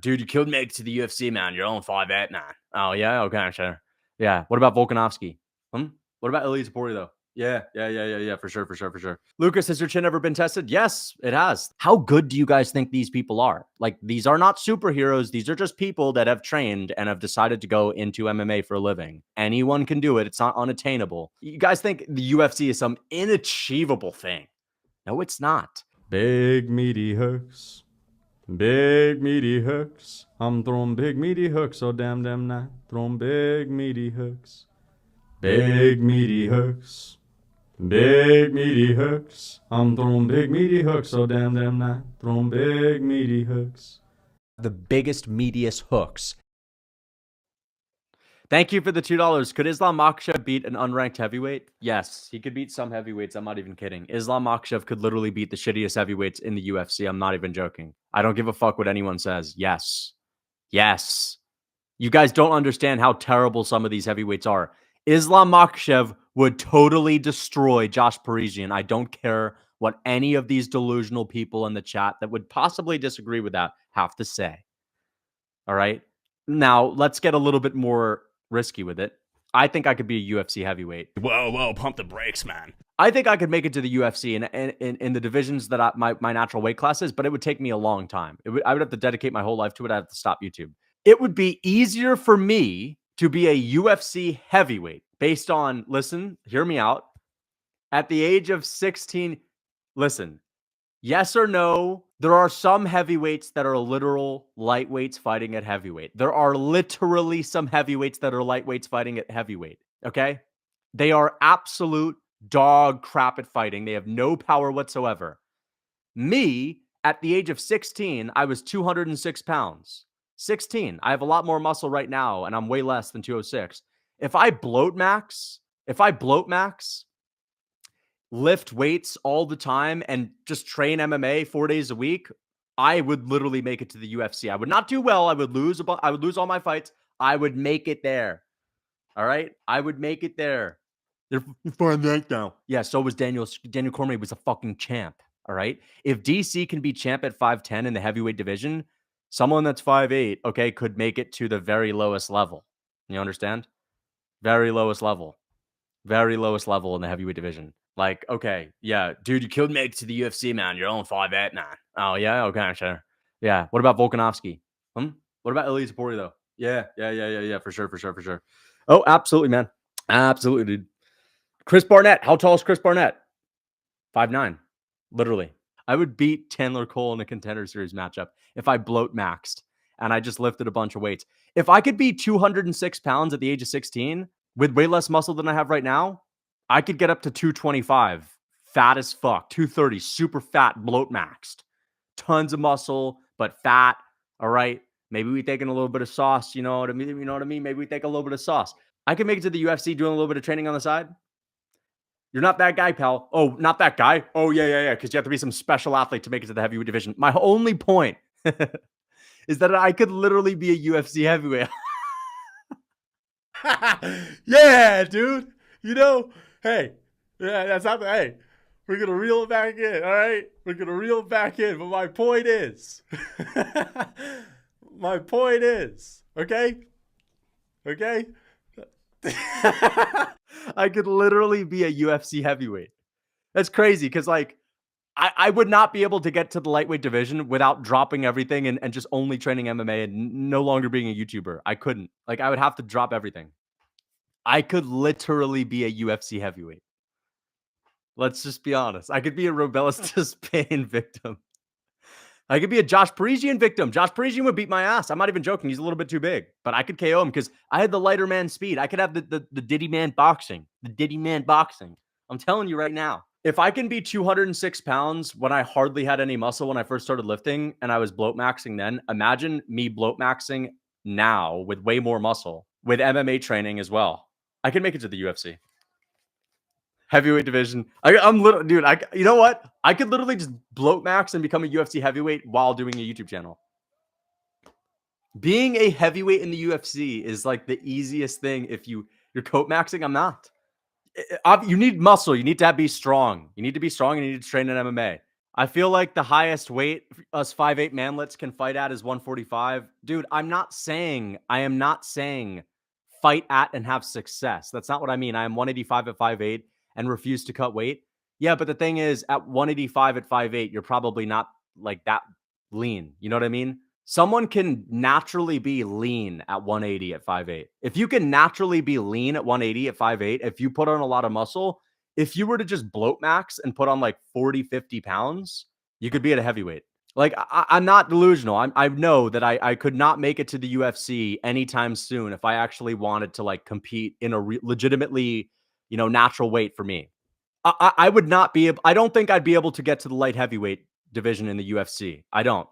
Dude, you could make it to the UFC, man. You're only 5'8", man. Oh, yeah? Okay, sure. Yeah. What about Volkanovski? What about Ilia Topuria, though? Yeah. For sure. Lucas, has your chin ever been tested? Yes, it has. How good do you guys think these people are? Like, these are not superheroes. These are just people that have trained and have decided to go into MMA for a living. Anyone can do it. It's not unattainable. You guys think the UFC is some inachievable thing? No, it's not. Big meaty hooks. Big meaty hooks. I'm throwing big meaty hooks all damn night. Throwing big meaty hooks. Big meaty hooks. Big meaty hooks. I'm throwing big meaty hooks all damn night. Throwing big meaty hooks. The biggest, meatiest hooks. Thank you for the $2. Could Islam Makhachev beat an unranked heavyweight? Yes, he could beat some heavyweights. I'm not even kidding. Islam Makhachev could literally beat the shittiest heavyweights in the UFC. I'm not even joking. I don't give a fuck what anyone says. Yes. You guys don't understand how terrible some of these heavyweights are. Islam Makhachev would totally destroy Josh Parisian. I don't care what any of these delusional people in the chat that would possibly disagree with that have to say. All right. Now, let's get a little bit more risky with it. I think I could be a UFC heavyweight. Whoa, pump the brakes, man. I think I could make it to the UFC in the divisions that my natural weight class is, but it would take me a long time. I would have to dedicate my whole life to it. I'd have to stop YouTube. It would be easier for me to be a UFC heavyweight based on, listen, hear me out. At the age of 16, listen, yes or no, there are some heavyweights that are literal lightweights fighting at heavyweight. There are literally some heavyweights that are lightweights fighting at heavyweight, okay? They are absolute dog crap at fighting. They have no power whatsoever. Me, at the age of 16, I was 206 pounds. 16. I have a lot more muscle right now, and I'm way less than 206. If I bloat max, lift weights all the time, and just train MMA 4 days a week, I would literally make it to the UFC. I would not do well. I would lose all my fights. I would make it there. All right? I would make it there. They're fine right now. Yeah, so was Daniel Cormier was a fucking champ. All right? If DC can be champ at 5'10" in the heavyweight division, someone that's 5'8", okay, could make it to the very lowest level. You understand? Very lowest level in the heavyweight division. Like, okay, yeah, dude, you could make it to the UFC, man. You're only 5'8", man. Oh, yeah? Okay, sure. Yeah. What about Volkanovski? What about Ilia Topuria, though? Yeah. For sure. Oh, absolutely, man. Absolutely, dude. Chris Barnett. How tall is Chris Barnett? 5'9". Literally. I would beat Chandler Cole in a Contender Series matchup if I bloat maxed and I just lifted a bunch of weights. If I could be 206 pounds at the age of 16 with way less muscle than I have right now, I could get up to 225, fat as fuck, 230, super fat, bloat maxed. Tons of muscle, but fat. All right. Maybe we taking a little bit of sauce. You know what I mean? Maybe we take a little bit of sauce. I can make it to the UFC doing a little bit of training on the side. You're not that guy, pal. Oh, not that guy. Oh, yeah. Because you have to be some special athlete to make it to the heavyweight division. My only point is that I could literally be a UFC heavyweight. Yeah, dude. You know, hey, yeah, that's not. Hey, we're gonna reel it back in. All right, we're gonna reel it back in. But my point is, okay. I could literally be a UFC heavyweight. That's crazy because, like, I would not be able to get to the lightweight division without dropping everything and just only training MMA and no longer being a YouTuber. I couldn't. Like, I would have to drop everything. I could literally be a UFC heavyweight. Let's just be honest. I could be a Robelis Spain victim. I could be a Josh Parisian victim. Josh Parisian would beat my ass. I'm not even joking. He's a little bit too big, but I could KO him because I had the lighter man speed. I could have the Diddy man boxing. I'm telling you right now. If I can be 206 pounds when I hardly had any muscle when I first started lifting and I was bloat maxing then, imagine me bloat maxing now with way more muscle, with MMA training as well. I can make it to the UFC. Heavyweight division. I'm little, dude. You know what? I could literally just bloat max and become a UFC heavyweight while doing a YouTube channel. Being a heavyweight in the UFC is like the easiest thing. If you're coat maxing, I'm not. You need muscle. You need to be strong. You need to be strong and you need to train in MMA. I feel like the highest weight us 5'8" manlets can fight at is 145. Dude, I am not saying fight at and have success. That's not what I mean. I am 185 at 5'8" and refuse to cut weight. Yeah, but the thing is, at 185 at 5'8", you're probably not like that lean. You know what I mean? Someone can naturally be lean at 180 at 5'8". If you can naturally be lean at 180 at 5'8", if you put on a lot of muscle, if you were to just bloat max and put on like 40, 50 pounds, you could be at a heavyweight. Like, I'm not delusional. I know that I could not make it to the UFC anytime soon if I actually wanted to like compete in a legitimately, natural weight for me. I would not be. I don't think I'd be able to get to the light heavyweight division in the UFC. I don't.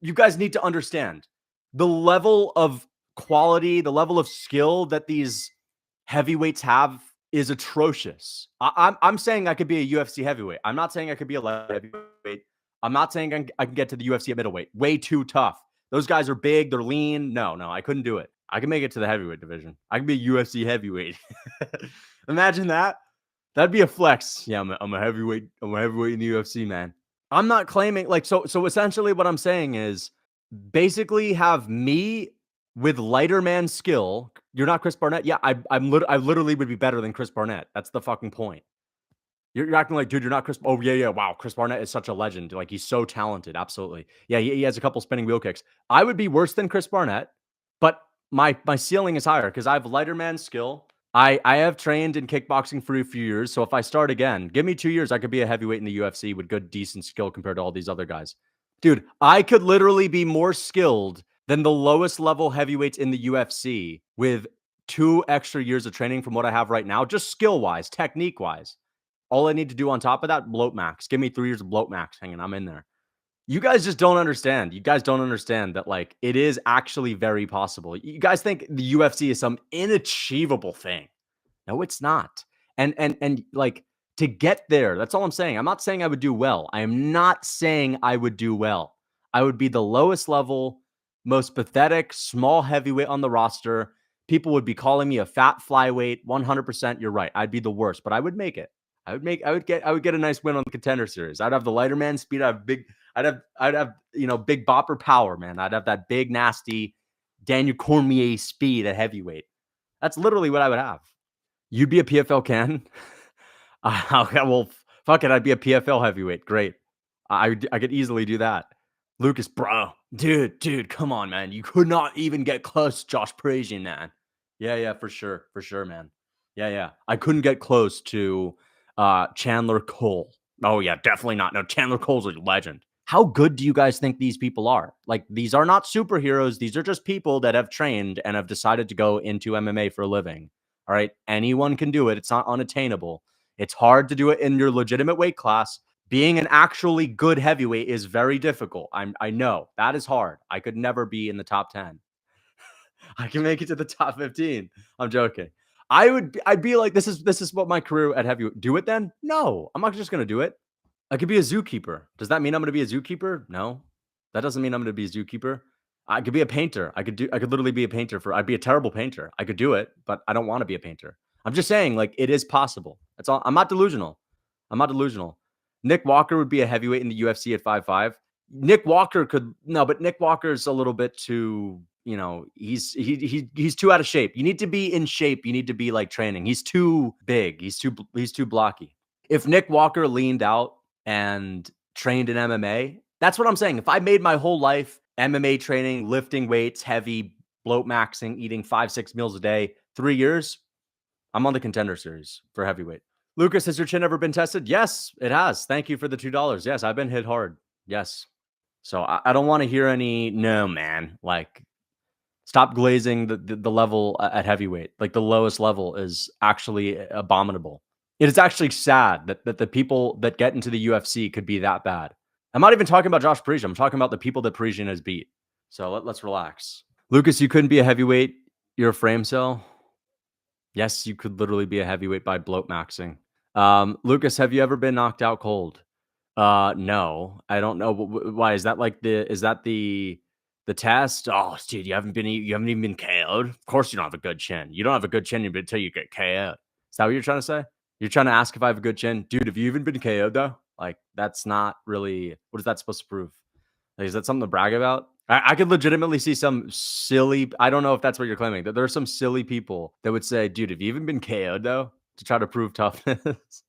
You guys need to understand the level of quality, the level of skill that these heavyweights have is atrocious. I'm saying I could be a UFC heavyweight. I'm not saying I could be a light heavyweight. I'm not saying I can get to the UFC at middleweight. Way too tough. Those guys are big. They're lean. No, I couldn't do it. I can make it to the heavyweight division. I can be a UFC heavyweight. Imagine that. That'd be a flex. Yeah, I'm a heavyweight. I'm a heavyweight in the UFC, man. I'm not claiming like so essentially what I'm saying is basically have me with lighter man skill. You're not Chris Barnett. Yeah, I literally would be better than Chris Barnett. That's the fucking point. You're acting like, dude, you're not Chris. Oh, yeah. Wow. Chris Barnett is such a legend. Like, he's so talented. Absolutely. Yeah, he has a couple spinning wheel kicks. I would be worse than Chris Barnett, but my ceiling is higher because I have lighter man skill. I have trained in kickboxing for a few years. So if I start again, give me 2 years, I could be a heavyweight in the UFC with good, decent skill compared to all these other guys. Dude, I could literally be more skilled than the lowest level heavyweights in the UFC with 2 extra years of training from what I have right now, just skill-wise, technique-wise. All I need to do on top of that, bloat max. Give me 3 years of bloat max hanging. I'm in there. You guys just don't understand. You guys don't understand that, like, it is actually very possible. You guys think the UFC is some inachievable thing. No, it's not. And like, to get there, that's all I'm saying. I'm not saying I would do well. I am not saying I would do well. I would be the lowest level, most pathetic, small heavyweight on the roster. People would be calling me a fat flyweight. 100%, you're right. I'd be the worst, but I would make it. I would get a nice win on the Contender Series. I'd have the lighter man speed. I'd have big bopper power, man. I'd have that big nasty Daniel Cormier speed at heavyweight. That's literally what I would have. You'd be a PFL can. Okay, well, fuck it. I'd be a PFL heavyweight. Great. I could easily do that. Lucas, bro, dude, come on, man. You could not even get close to Josh Parisian, man. Yeah, for sure, man. Yeah. I couldn't get close to Chandler Cole. Oh yeah, definitely not. No, Chandler Cole's a legend. How good do you guys think these people are? Like, these are not superheroes. These are just people that have trained and have decided to go into MMA for a living. All right. Anyone can do it. It's not unattainable. It's hard to do it in your legitimate weight class. Being an actually good heavyweight is very difficult. I know that is hard. I could never be in the top 10. I can make it to the top 15. I'm joking. I'd be like, this is what my career at heavyweight. Do it then? No, I'm not just gonna do it. I could be a zookeeper. Does that mean I'm gonna be a zookeeper? No, that doesn't mean I'm gonna be a zookeeper. I could be a painter. I could literally be a painter I'd be a terrible painter. I could do it, but I don't want to be a painter. I'm just saying, like, it is possible. That's all. I'm not delusional. Nick Walker would be a heavyweight in the UFC at 5'5". Nick Walker but Nick Walker's a little bit too, he's too out of shape. You need to be in shape. You need to be like training. He's too big. He's too blocky. If Nick Walker leaned out and trained in MMA, that's what I'm saying. If I made my whole life MMA training, lifting weights, heavy, bloat maxing, eating 5-6 meals a day, 3 years, I'm on the Contender Series for heavyweight. Lucas, has your chin ever been tested? Yes, it has. Thank you for the $2. Yes, I've been hit hard. Yes. So I don't want to hear any, no, man. Like, stop glazing the level at heavyweight. Like, the lowest level is actually abominable. It is actually sad that the people that get into the UFC could be that bad. I'm not even talking about Josh Parisian. I'm talking about the people that Parisian has beat. So let's relax. Lucas, you couldn't be a heavyweight. You're a frame cell. Yes, you could literally be a heavyweight by bloat maxing. Lucas, have you ever been knocked out cold? No, I don't know. Why is that? Like the test? Oh, dude, you haven't even been KO'd. Of course, you don't have a good chin. You don't have a good chin until you get KO'd. Is that what you're trying to say? You're trying to ask if I have a good chin, dude? Have you even been KO'd though? Like, that's not really, what is that supposed to prove? Like, is that something to brag about? I could legitimately see some silly, I don't know if that's what you're claiming, that there are some silly people that would say, dude, have you even been KO'd though? To try to prove toughness.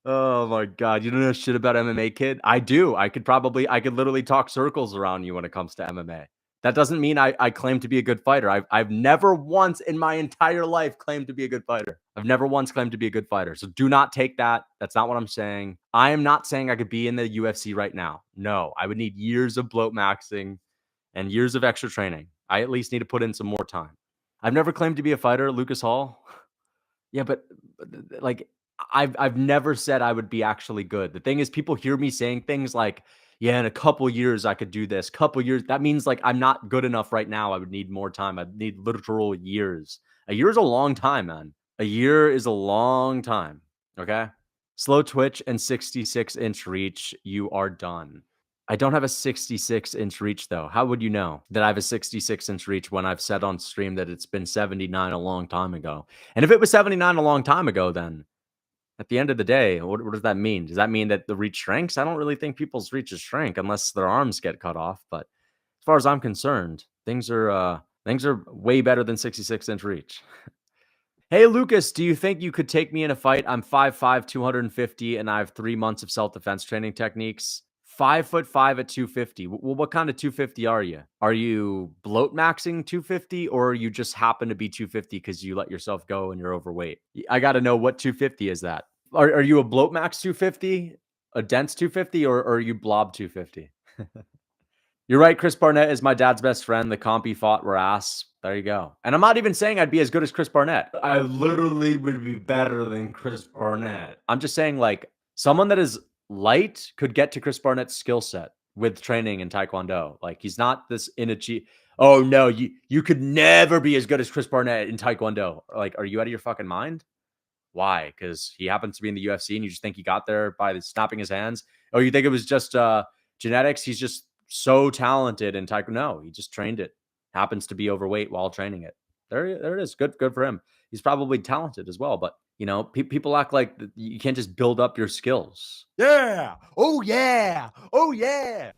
Oh my God. You don't know shit about MMA, kid? I do. I could literally talk circles around you when it comes to MMA. That doesn't mean I claim to be a good fighter. I've never once in my entire life claimed to be a good fighter. I've never once claimed to be a good fighter. So do not take that. That's not what I'm saying. I am not saying I could be in the UFC right now. No, I would need years of bloat maxing and years of extra training. I at least need to put in some more time. I've never claimed to be a fighter, Lucas Hall. Yeah, but like I've never said I would be actually good. The thing is, people hear me saying things like, yeah, in a couple years I could do this. Couple years. That means like I'm not good enough right now. I would need more time. I'd need literal years. A year is a long time, man. A year is a long time. Okay. Slow twitch and 66-inch reach. You are done. I don't have a 66-inch reach, though. How would you know that I have a 66-inch reach when I've said on stream that it's been 79 a long time ago? And if it was 79 a long time ago, then at the end of the day, what does that mean? Does that mean that the reach shrinks? I don't really think people's reaches shrink unless their arms get cut off. But as far as I'm concerned, things are way better than 66-inch reach. Hey, Lucas, do you think you could take me in a fight? I'm 5'5", 250, and I have 3 months of self-defense training techniques. 5'5" at 250. Well, what kind of 250 are you? Are you bloat maxing 250, or you just happen to be 250 because you let yourself go and you're overweight? I got to know, what 250 is that? Are you a bloat max 250, a dense 250, or are you blob 250? You're right. Chris Barnett is my dad's best friend. The comp he fought were ass. There you go. And I'm not even saying I'd be as good as Chris Barnett. I literally would be better than Chris Barnett. I'm just saying, like, someone that is light could get to Chris Barnett's skill set with training in Taekwondo. Like, he's not this oh no, you could never be as good as Chris Barnett in Taekwondo. Like, are you out of your fucking mind? Why? Because he happens to be in the UFC and you just think he got there by snapping his hands? Oh, you think it was just genetics? He's just so talented in Taekwondo. No, he just trained it. Happens to be overweight while training it. There it is. Good for him. He's probably talented as well. But, you know, people act like you can't just build up your skills. Yeah. Oh, yeah. Oh, yeah.